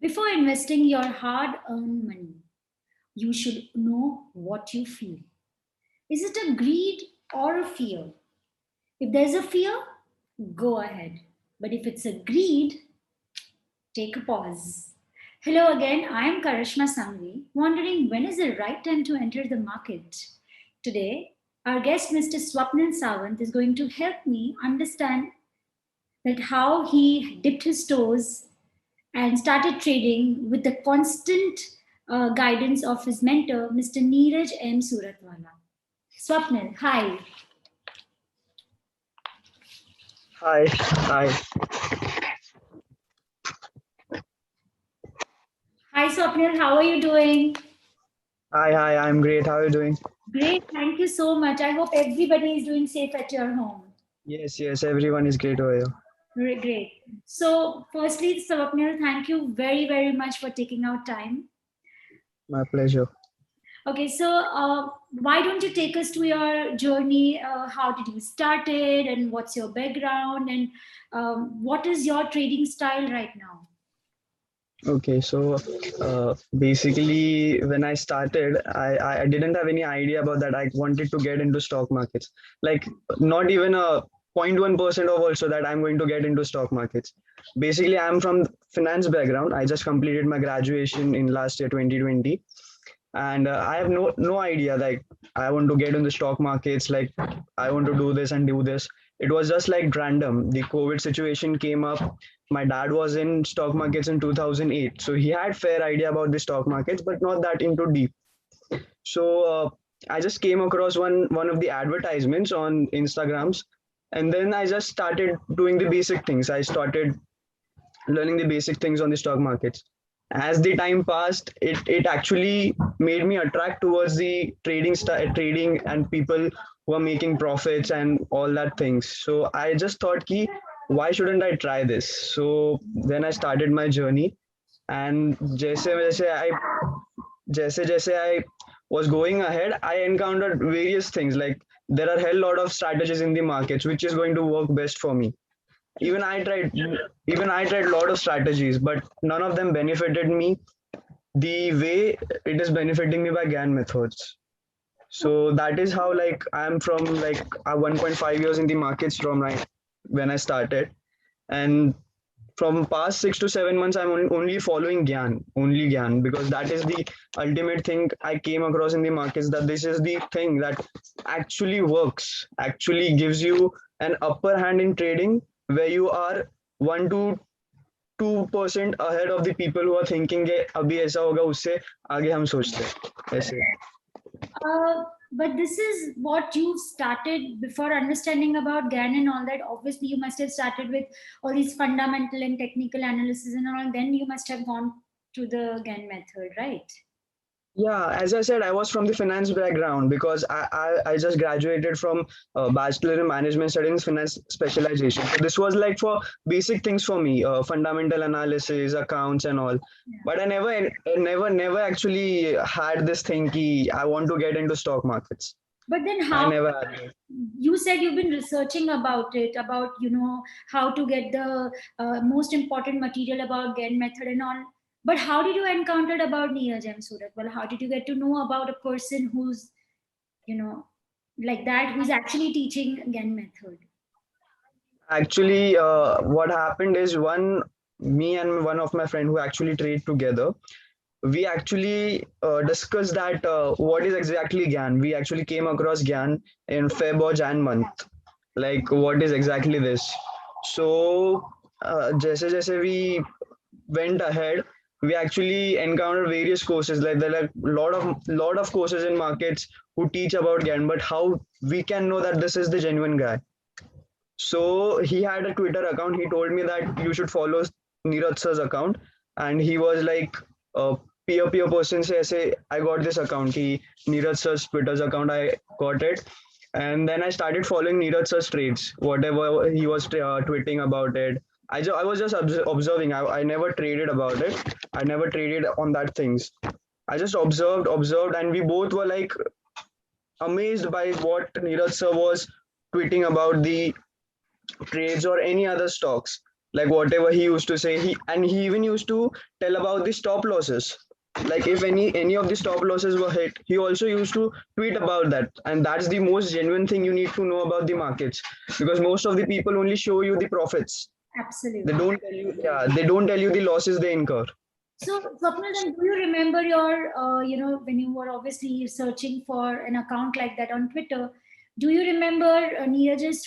Before investing your hard earned money, you should know what you feel. Is it a greed or a fear? If there's a fear, go ahead. But if it's a greed, take a pause. Hello again, I am Karishma Sangvi, wondering when is the right time to enter the market. Today, our guest Mr. Swapnil Sawant is going to help me understand that how he dipped his toes and started trading with the constant guidance of his mentor, Mr. Neeraj M. Suratwala. Swapnil, hi. Hi, hi, Hi, Swapnil, how are you doing? hi. I'm great. How are you doing? Great, thank you so much. I hope everybody is doing safe at your home. Yes. Everyone is great over here. Great. So, firstly, Swapnil, thank you very much for taking out time. My pleasure. Okay, so why don't you take us to your journey? How did you start it, and what's your background, and what is your trading style right now? Okay, so basically, when I started, I didn't have any idea about that. I wanted to get into stock markets. Like, not even a 0.1% of also that I'm going to get into stock markets. Basically, I'm from finance background. I just completed my graduation in last year, 2020. And I have no idea like I want to get in the stock markets, like I want to do this and do this. It was just like random. The COVID situation came up. My dad was in stock markets in 2008, so he had fair idea about the stock markets but not that into deep. So I just came across one of the advertisements on Instagrams, and then I just started doing the basic things. I started learning the basic things on the stock markets. As the time passed, it actually made me attract towards the trading and people who are making profits and all that things. So I just thought ki why shouldn't I try this? So then I started my journey, and जैसे I was going ahead, I encountered various things. Like there are a hell lot of strategies in the markets which is going to work best for me. even i tried even I tried a lot of strategies, but none of them benefited me the way it is benefiting me by Gann methods. So that is how like I'm from like 1.5 years in the markets from right when I started. And from past 6 to 7 months I'm only following only Gann, because that is the ultimate thing I came across in the markets, that this is the thing that actually works, actually gives you an upper hand in trading, where you are 1 to 2% ahead of the people who are thinking कि अभी ऐसा होगा उससे आगे हम सोचते हैं ऐसे. But this is what you started before understanding about GAN and all that. Obviously, you must have started with all these fundamental and technical analysis and all. Then you must have gone to the GAN method, right? Yeah, as I said, I was from the finance background because I just graduated from Bachelor in Management Studies Finance specialization. So this was like for basic things for me, fundamental analysis, accounts, and all. Yeah. But I never actually had this thing ki I want to get into stock markets. But then I how? never had it. You said you've been researching about it, about how to get the most important material about GAN method and all. But how did you encounter about Neeraj M. Surat? Well, how did you get to know about a person who's you know like that, who's actually teaching GAN method? Actually, what happened is me and one of my friend who actually trade together, we actually discussed that what is exactly Gann. We actually came across Gann in Feb or Jan month. Like, what is exactly this? So, जैसे we went ahead, we actually encountered various courses. Like there are lot of courses in markets who teach about Gann, but how we can know that this is the genuine guy? So he had a Twitter account. He told me that you should follow Neeraj sir's account, and he was like a peer person. Say, I got this account. He Neeraj sir's Twitter's account. I got it, and then I started following Neeraj sir's trades. Whatever he was tweeting about it, I was just observing. I never traded about it. I never traded on that things. I just observed, and we both were like amazed by what Neeraj sir was tweeting about the trades or any other stocks. Like whatever he used to say, he even used to tell about the stop losses. Like if any of the stop losses were hit, he also used to tweet about that. And that's the most genuine thing you need to know about the markets, because most of the people only show you the profits. They Absolutely. don't tell you, yeah, they don't tell you the losses they incur. So, Swapnil, then do you remember your, when you were obviously searching for an account like that on Twitter, do you remember Neeraj's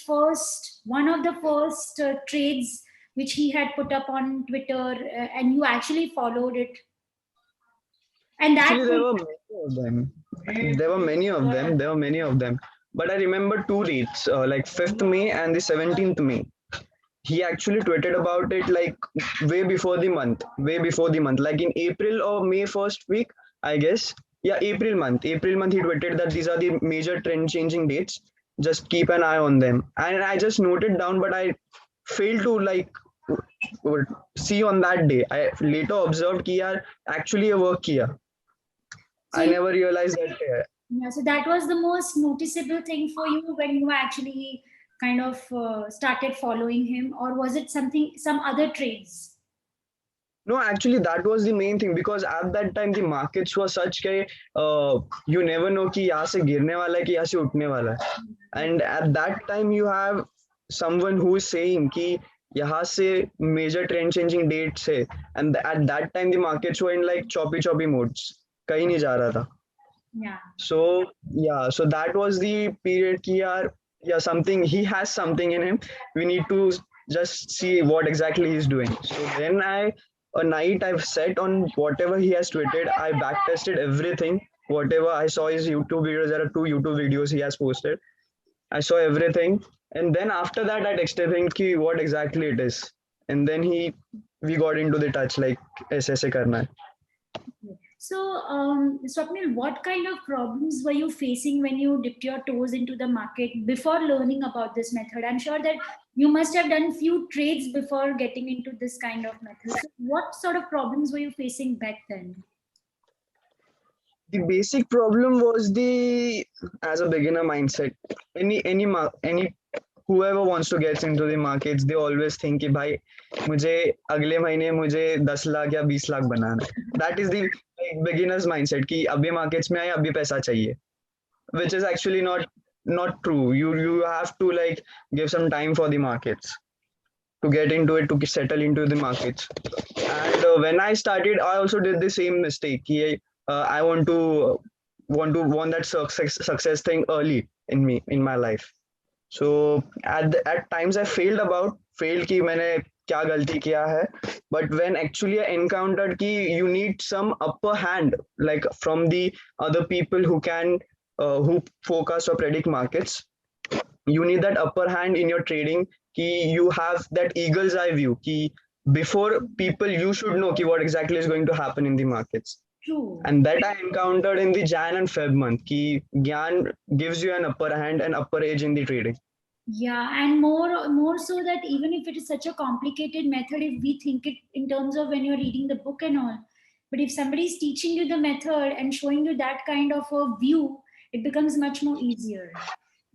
one of the first trades which he had put up on Twitter, and you actually followed it? And that, Actually, there were many of them. There were many of them. But I remember two dates, like 5th May and the 17th May. He actually tweeted about it like way before the month, like in April or May first week, I guess. Yeah, April month, he tweeted that these are the major trend changing dates. Just keep an eye on them. And I just noted down, but I failed to like see on that day. I later observed कि यार actually ये work किया. so I you, never realized that. yeah, so that was the most noticeable thing for you when you actually kind of started following him, or was it some other trades? No, actually, that was the main thing, because at that time the markets were such कि you never know कि यहाँ से गिरने वाला है कि यहाँ से उठने वाला है. And at that time you have someone who is saying कि यहाँ से major trend changing dates है, and at that time the markets were in like choppy modes. कहीं नहीं जा रहा था. Yeah. So yeah, so that was the period कि यार, yeah, something, he has something in him. We need to just see what exactly he's doing. So then a night I've set on whatever he has tweeted. I backtested everything. Whatever I saw his YouTube videos, there are 2 YouTube videos he has posted. I saw everything, and then after that I texted him ki what exactly it is, and then we got into the touch like ऐसे करना है. So, Swapnil, what kind of problems were you facing when you dipped your toes into the market before learning about this method? I'm sure that you must have done few trades before getting into this kind of method. So what sort of problems were you facing back then? The basic problem was the, as a beginner mindset. Any whoever wants to get into the markets, they always think कि भाई मुझे अगले महीने मुझे 10 लाख या 20 लाख बनाना है. That is the like, beginner's mindset कि अभी markets में आए अभी पैसा चाहिए, which is actually not true. You have to like give some time for the markets to get into it, to settle into the markets. And when I started, I also did the same mistake. I want that success thing early in my life. So at times I failed कि मैंने क्या गलती किया है. But when actually I encountered कि you need some upper hand, like from the other people who focus or predict markets, you need that upper hand in your trading. कि you have that eagle's eye view कि before people you should know कि what exactly is going to happen in the markets. True. And that I encountered in the Jan and Feb month कि Gann gives you an upper hand and upper edge in the trading. Yeah, and more so that even if it is such a complicated method, if we think it in terms of when you're reading the book and all, but if somebody is teaching you the method and showing you that kind of a view, it becomes much more easier.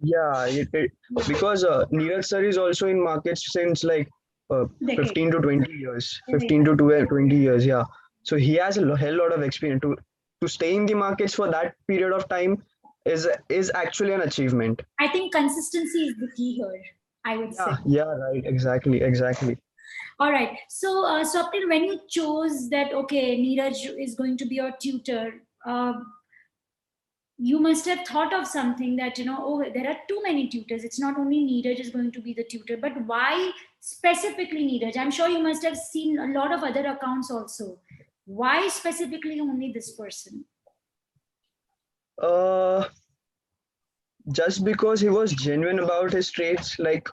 Yeah, because Neeraj sir is also in markets since like 15 to 20 years, 15 to 12, 20 years. Yeah, so he has a hell lot of experience. To stay in the markets for that period of time is actually an achievement. I think consistency is the key here, I would say. Yeah, right, exactly. All right. So, Swapnil, when you chose that, okay, Neeraj is going to be your tutor, you must have thought of something that, oh, there are too many tutors. It's not only Neeraj is going to be the tutor, but why specifically Neeraj? I'm sure you must have seen a lot of other accounts also. Why specifically only this person? Just because he was genuine about his trades. Like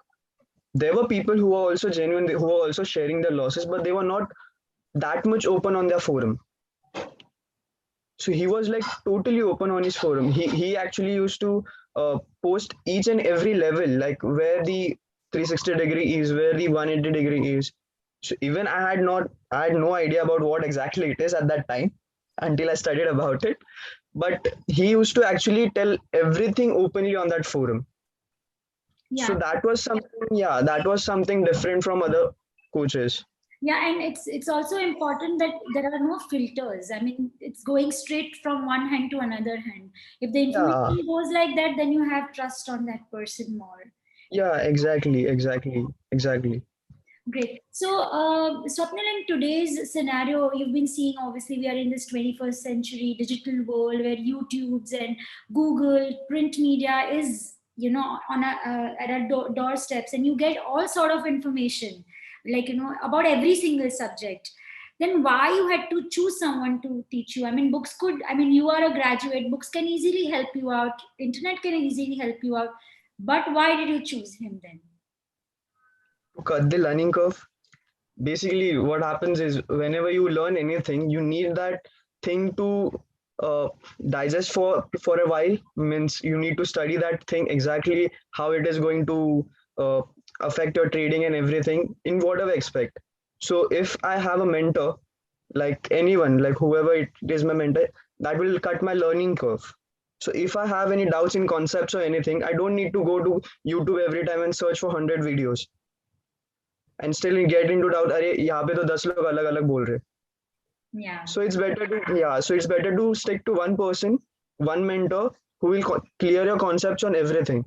there were people who were also genuine, who were also sharing their losses, but they were not that much open on their forum. So he was like totally open on his forum. He actually used to post each and every level, like where the 360 degree is, where the 180 degree is. So even I had no idea about what exactly it is at that time until I studied about it. But he used to actually tell everything openly on that forum. Yeah. So that was something different from other coaches. Yeah, and it's also important that there are no filters. I mean, it's going straight from one hand to another hand. If the Yeah, information goes like that, then you have trust on that person more. yeah, exactly. Great. So, Swapnil, in today's scenario, you've been seeing, obviously, we are in this 21st century digital world where YouTubes and Google, print media is, on at our doorsteps, and you get all sort of information, like, about every single subject. Then why you had to choose someone to teach you? I mean, you are a graduate, books can easily help you out, internet can easily help you out, but why did you choose him then? To cut the learning curve, basically what happens is whenever you learn anything, you need that thing to uh, digest for a while. Means you need to study that thing exactly how it is going to uh, affect your trading and everything in whatever aspect. So if I have a mentor, like anyone, like whoever it is my mentor, that will cut my learning curve. So if I have any doubts in concepts or anything, I don't need to go to YouTube every time and search for 100 videos and still get into doubt, अरे यहाँ पे तो 10 लोग अलग अलग बोल रहे. Yeah. So it's better to, yeah, so it's better to stick to one person, one mentor who will clear your concepts on everything.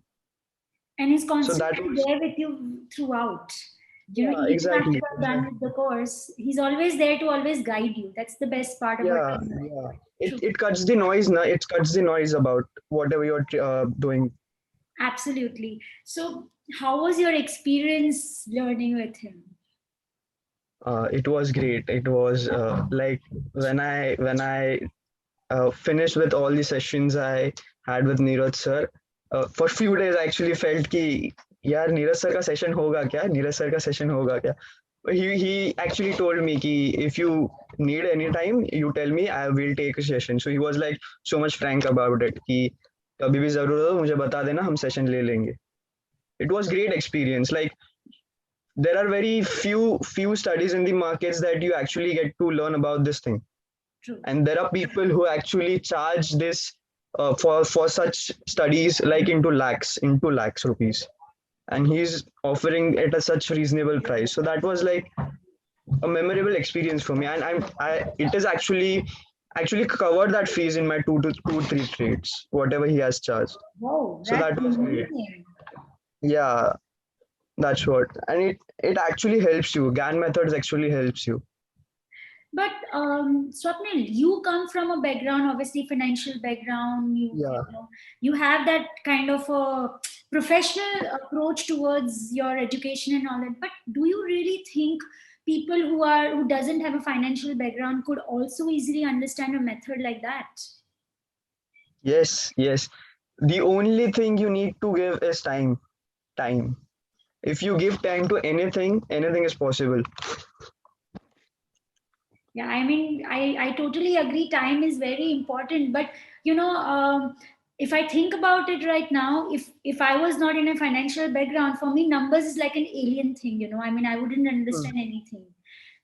And he's So that constantly was, there with you throughout. yeah, Even after exactly, you're done with exactly. the course, he's always there to always guide you. That's the best part about Yeah, being a yeah. mentor. It, True. it cuts the noise, it cuts the noise about whatever you're doing. Absolutely. So, how was your experience learning with him? It was great. It was like when I finished with all the sessions I had with Neeraj sir. For few days, I actually felt कि यार Neeraj sir का session होगा क्या, Neeraj sir का session होगा क्या. He actually told me कि if you need any time, you tell me, I will take a session. So he was like so much frank about it कि कभी भी जरूरत हो मुझे बता देना, हम सेशन ले लेंगे. It was great experience. Like there are very few studies in the markets that you actually get to learn about this thing, True. and there are people who actually charge this for such studies like into lakhs rupees, and he's offering it at such reasonable price. So that was like a memorable experience for me, and I it is actually covered that fees in my two three trades whatever he has charged. Wow, So that's that was great. amazing. Yeah, that's what, and it actually helps you. Gann methods actually helps you. But Swapnil, you come from a background, obviously financial background. Yeah. You have that kind of a professional approach towards your education and all that. But do you really think people who doesn't have a financial background could also easily understand a method like that? Yes, yes. The only thing you need to give is time. Time. If you give time to anything, anything is possible. Yeah, I mean, I totally agree. Time is very important, but if I think about it right now, if I was not in a financial background, for me, numbers is like an alien thing. I mean, I wouldn't Hmm. understand anything.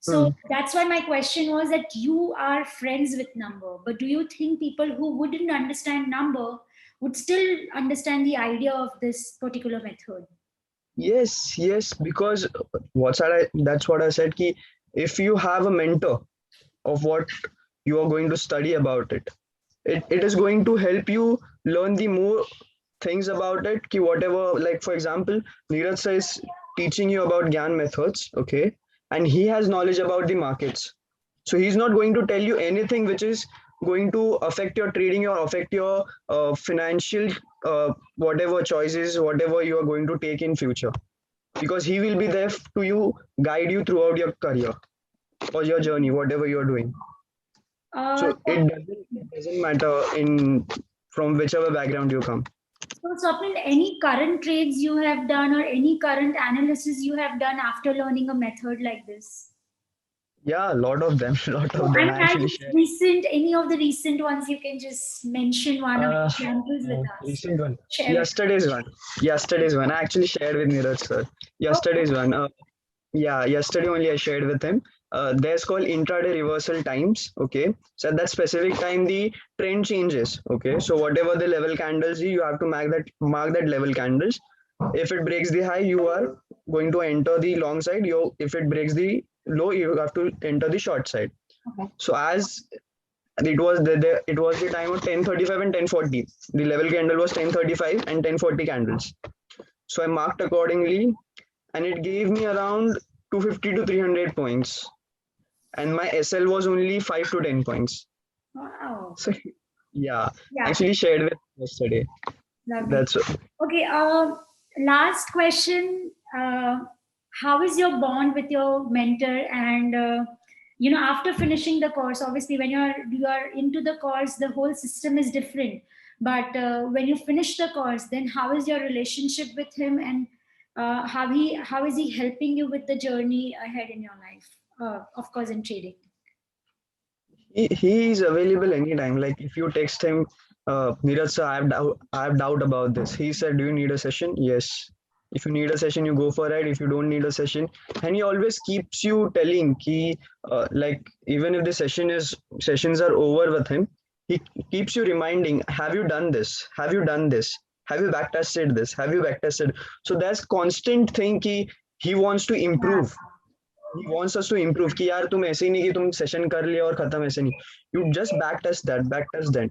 So Hmm. that's why my question was that you are friends with number, but do you think people who wouldn't understand number would still understand the idea of this particular method? Yes, yes. Because that's what I said. Ki if you have a mentor of what you are going to study about it, it is going to help you learn the more things about it. Ki whatever, like for example, Neeraj sir is teaching you about Gyan methods, okay, and he has knowledge about the markets. So he's not going to tell you anything which is going to affect your trading or affect your financial whatever choices, whatever you are going to take in future, because he will be there to you, guide you throughout your career or your journey, whatever you're doing. So Uh, it doesn't matter in from whichever background you come. So, Swapnil, any current trades you have done or any current analysis you have done after learning a method like this? Yeah, a lot of them, lot So, of I them. mean, I I actually just share. any of the recent ones you can just mention one or Uh, examples with us. Recent one. Share with us. Yesterday's one. Yesterday's one. I actually shared with Neeraj sir. Okay. Yesterday's one. Yeah, yesterday only I shared with him. There's called intraday reversal times. Okay, so at that specific time the trend changes. Okay, so whatever the level candles you have to mark that level candles. If it breaks the high, you are going to enter the long side, if it breaks the low, you have to enter the short side. Okay. So as it was it was the time of 10:35 and 10:40. The level candle was 10:35 and 10:40 candles. So I marked accordingly, and it gave me around 250 to 300 points, and my SL was only 5 to 10 points. Wow. So yeah, Yeah. actually shared with yesterday. Lovely. That's Okay. Last question. How is your bond with your mentor? And after finishing the course, obviously, when you are into the course, the whole system is different. But when you finish the course, then how is your relationship with him, and how is he helping you with the journey ahead in your life? Of course, in trading. he is available anytime. Like if you text him, Neeraj sir, I have doubt about this. He said, do you need a session? Yes. If you need a session, you go for it. If you don't need a session, and he always keeps you telling ki, like even if the sessions are over with him, he keeps you reminding, have you done this? Have you done this? Have you backtested this? Have you backtested? So there's constant thing ki he wants to improve. He wants us to improve कि यार तुम ऐसे ही नहीं कि तुम session कर लिया और खत्म ऐसे नहीं. You just backtest that.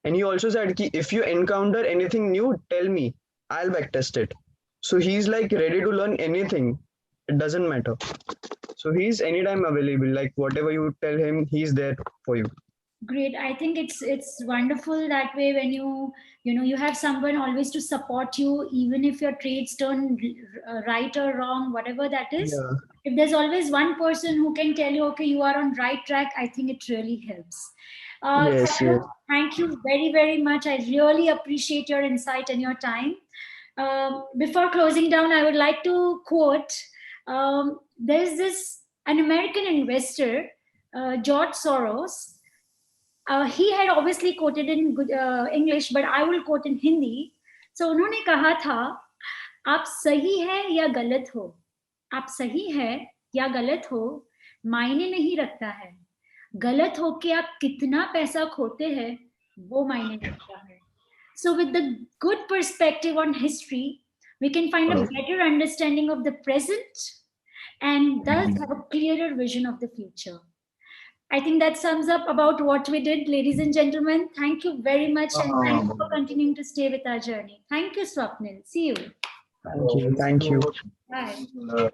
And he also said कि if you encounter anything new, tell me, I'll backtest it. So he's like ready to learn anything. It doesn't matter. So he's anytime available. Like whatever you tell him, he's there for you. Great. I think it's wonderful that way when you have someone always to support you, even if your trades turn right or wrong, whatever that is. Yeah. If there's always one person who can tell you, okay, you are on right track, I think it really helps. Yes, Tata, yes. thank you very, very much. I really appreciate your insight and your time. Before closing down, I would like to quote, there's an American investor, George Soros. He had obviously quoted in good, English, but I will quote in Hindi. So उन्होंने कहा था, आप सही है या गलत हो, आप सही है या गलत हो, मायने नहीं रखता है, गलत हो कि आप कितना पैसा खोते हैं, वो मायने रखता है. So with the good perspective on history, we can find a better understanding of the present and thus have a clearer vision of the future. I think that sums up about what we did, ladies and gentlemen. Thank you very much, and thank you for continuing to stay with our journey. Thank you, Swapnil. See you. Thank you. Thank you. Bye.